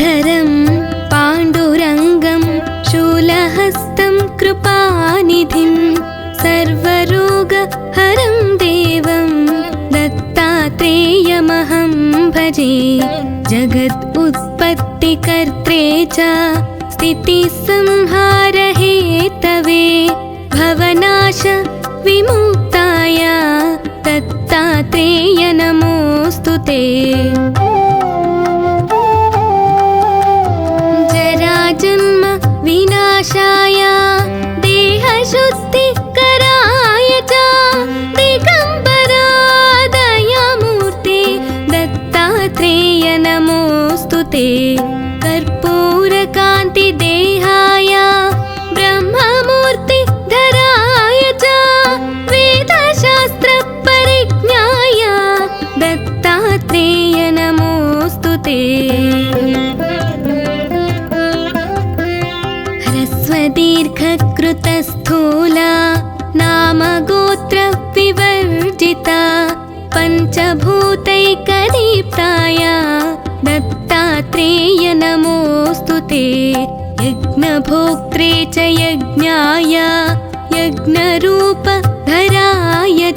गदाधरं पाण्डुरङ्गं शूलहस्तं कृपानिधिं सर्वरोगहरं देवं दत्तात्रेयमहं भजे। जगत् उत्पत्तिकर्त्रे च स्थितिसंहारहेतवे भवनाश विमुक्ताय दत्तात्रेय नमोऽस्तु ते। जराजन्म विनाशाय देहशुद्धिकराय च दिगम्बरा दयामूर्ते दत्तात्रेय नमोऽस्तु ते। कर्पूरकान्तिदेहाय ब्रह्ममूर्तिधराय च वेदशास्त्रपरिज्ञाय दत्तात्रेय नमोऽस्तु ते। ह्रस्वदीर्घकृतस्थूला नामगोत्रविवर्जिता पञ्चभूतैकदीप्ताय दत्तात्रेय नमोऽस्तु ते। यज्ञभोक्त्रे च यज्ञाय यज्ञरूपधराय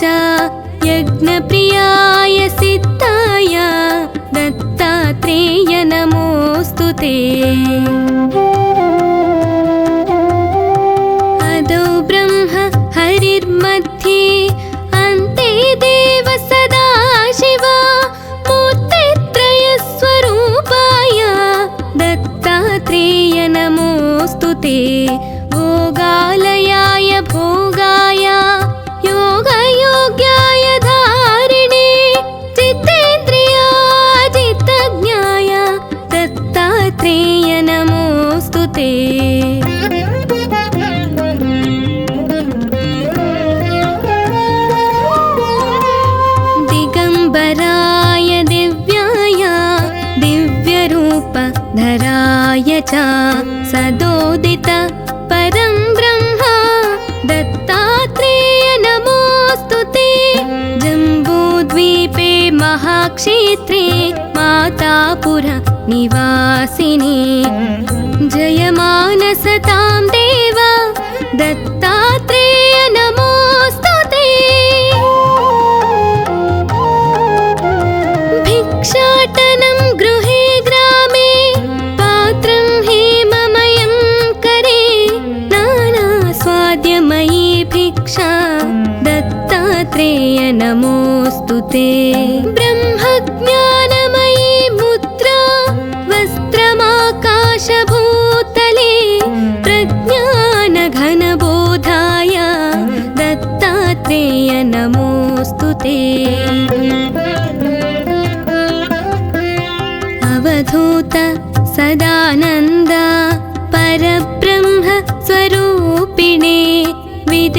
च यज्ञप्रियाय सिद्धाय दत्तात्रेय नमोऽस्तु ते। अदौ ब्रह्म हरिर्मध्ये अन्ते देव सदाशिव मूर्तित्रयस्वरूपाय दत्तात्रेय नमोऽस्तु ते। भोगालयाय भोगाय योगयोग्याय धारिणे जितेन्द्रियाजितज्ञाय दत्तात्रेय नमोऽस्तु ते। दिगम्बराय दिव्याय दिव्यरूपधराय च सदोदित परं ब्रह्म दत्तात्रेय नमोऽस्तु ते। जम्बूद्वीपे महाक्षेत्रे मातापुर निवासिने जयमानसतां देव दत्तात्रेय नमोऽस्तु ते। भिक्षाटनं गृहे ग्रामे पात्रं हेममयं करे नानास्वाद्यमयी भिक्षा दत्तात्रेय नमोऽस्तु ते। ब्रह्मज्ञानमयी मुद्रा वस्त्रमाकाशभूतले प्रज्ञानघनबोधाय दत्तात्रेय नमोऽस्तु ते। अवधूत सदानन्द परब्रह्म स्वरूपिणे विदेहदेहरूपाय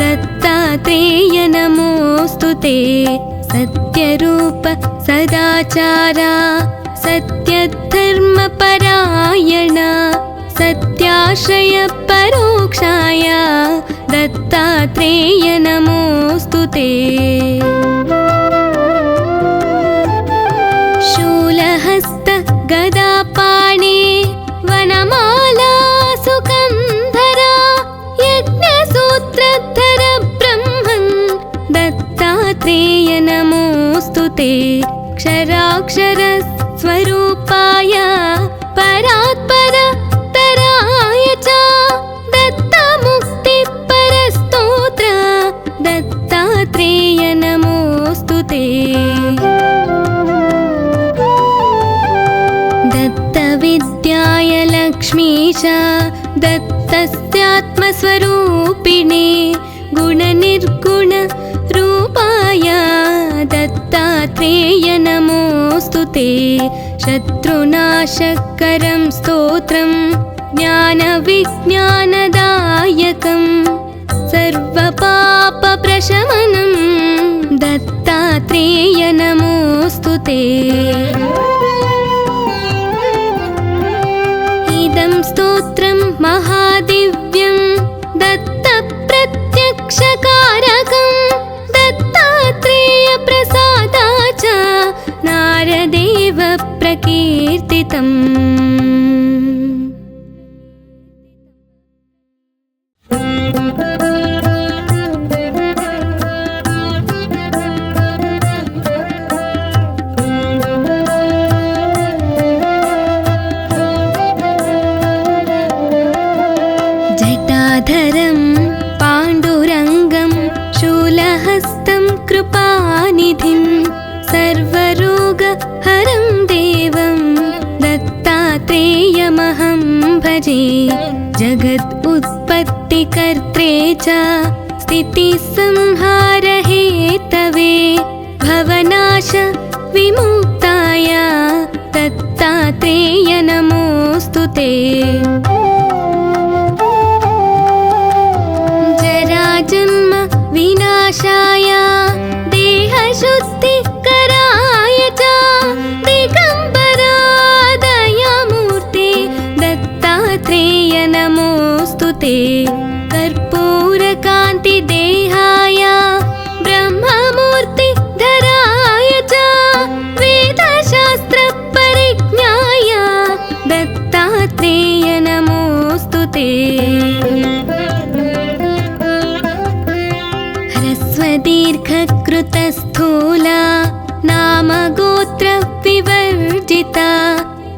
दत्तात्रेय नमोऽस्तु ते। सत्यरूप सदाचार सत्यधर्मपरायण सत्याश्रय परोक्षाय दत्तात्रेय नमोऽस्तु ते। शूलहस्त गदापाणे वनमाला सुगन्धरा यज्ञसूत्रधर ब्रह्मन् दत्तात्रेय नमोऽस्तु ते। क्षराक्षर स्वरूपाय परात्परतराय च दत्तमुक्तिपरस्तोत्र दत्तात्रेय नमोऽस्तु ते। दत्तविद्याय लक्ष्मीश दत्तस्यात्मस्वरूपिणे गुणनिर्गुण रूपाय दत्तात्रेय नमोऽस्तु ते। शत्रुनाशकरं स्तोत्रं ज्ञानविज्ञानदायकं सर्वपापप्रशमनं दत्तात्रेय नमोऽस्तु ते। इदं स्तोत्रं महादिव्यं दत्तप्रत्यक्षकारकं दत्तात्रेयप्रसादाच नारद प्रकीर्तितम्। जटाधरं पाण्डुरङ्गं शूलहस्तं कृपानिधिं सर्वरोगहरं देवं दत्तात्रेयमहं भजे। जगत् उत्पत्तिकर्त्रे च स्थितिसंहारहेतवे भवनाश विमुक्ताय दत्तात्रेय नमोऽस्तु ते। जन्म विनाशाय देहशुद्धिकराय च दिगम्बरा दयामूर्ते दत्तात्रेय नमोऽस्तु ते। कर्पूरकान्तिदेहाय ब्रह्ममूर्तिधराय च वेदशास्त्रपरिज्ञाय दत्तात्रेय नमोऽस्तु ते। दीर्घकृतस्थूला नामगोत्रविवर्जिता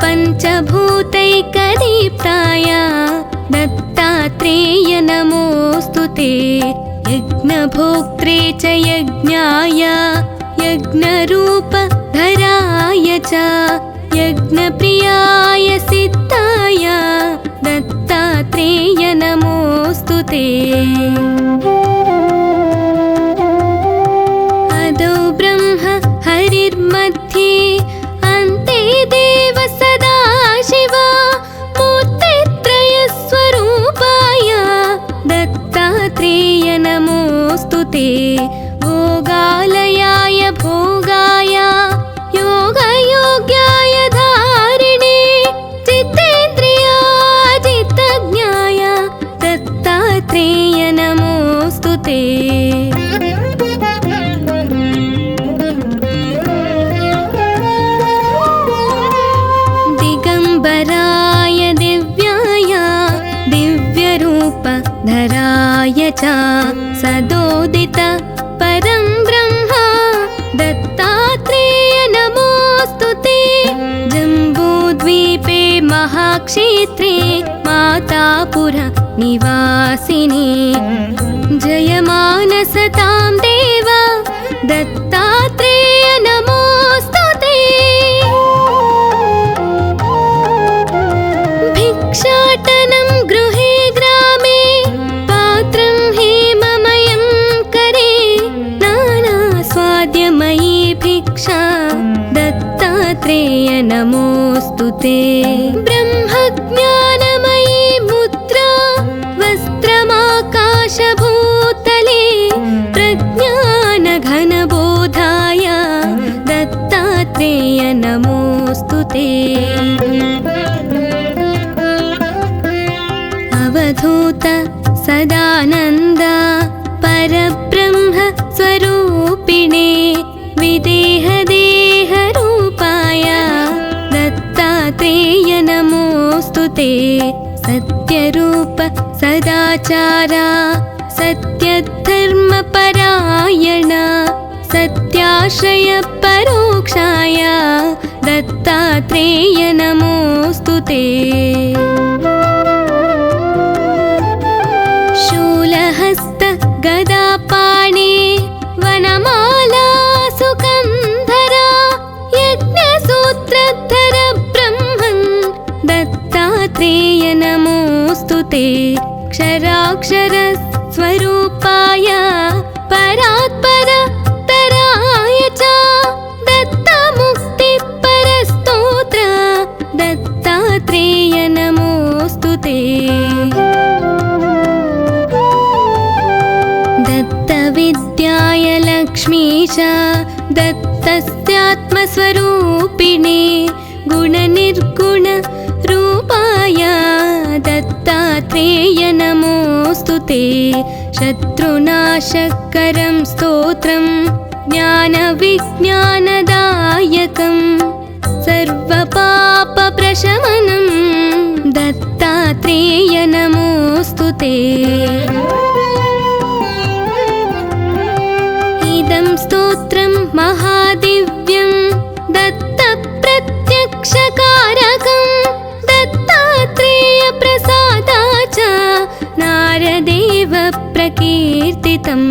पञ्चभूतैकदीप्ताय दत्तात्रेय नमोऽस्तु ते। यज्ञभोक्त्रे च यज्ञाय यज्ञरूपधराय च यज्ञप्रियाय सिद्धाय दत्तात्रेय नमोऽस्तु ते। हरिर्मध्ये अन्ते देव सदाशिव मूर्तित्रयस्वरूपाय दत्तात्रेय नमोऽस्तु ते। भोगालयाय भोगाय योगयोग्याय धारिणे चित्तेन्द्रियाजितज्ञाय दत्तात्रेय नमोऽस्तु ते। दिगम्बराय दिव्याय दिव्यरूपधराय च सदोदित परं ब्रह्म दत्तात्रेय नमोऽस्तु ते। जम्बूद्वीपे महाक्षेत्रे मातापुर निवासिने जयमानसतां देव दत्तात्रेय नमोऽस्तु ते। भिक्षाटनं गृहे ग्रामे पात्रं हेममयं करे नानास्वाद्यमयी भिक्षा दत्तात्रेय नमोऽस्तु ते। ब्रह्मज्ञानमयी मुद्रा वस्त्रमाकाशभूतले प्रज्ञानघनबोधाय दत्तात्रेय नमोऽस्तु ते। अवधूत सदानन्द परब्रह्म स्वरूपिणे विदेहदेहरूपाय दत्तात्रेय नमोऽस्तु ते। सत्यरूप सदाचार सत्यधर्मपरायण सत्याश्रय परोक्षाय दत्तात्रेय नमोऽस्तु ते। शूलहस्त गदापाणे वनमाला सुकन्धरा यज्ञसूत्रधर ब्रह्मन् दत्तात्रेय नमोऽस्तु ते। क्षराक्षर स्वरूपाय परात्पर तराय च दत्तमुक्तिपरस्तोत्र दत्तात्रेय नमोऽस्तु ते। दत्तविद्याय लक्ष्मीश दत्तस्यात्मस्वरूपिणे गुणनिर्गुण रूपाय दत्तात्रेय नमोऽस्तु ते। शत्रुनाशकरं स्तोत्रं ज्ञानविज्ञानदायकं सर्वपापप्रशमनं दत्तात्रेय नमोऽस्तु ते। इदं स्तोत्रं महादिव्यं दत्तप्रत्यक्षकारकं दत्तात्रेयप्रसादाच्च नारदेव प्रकीर्तितम्।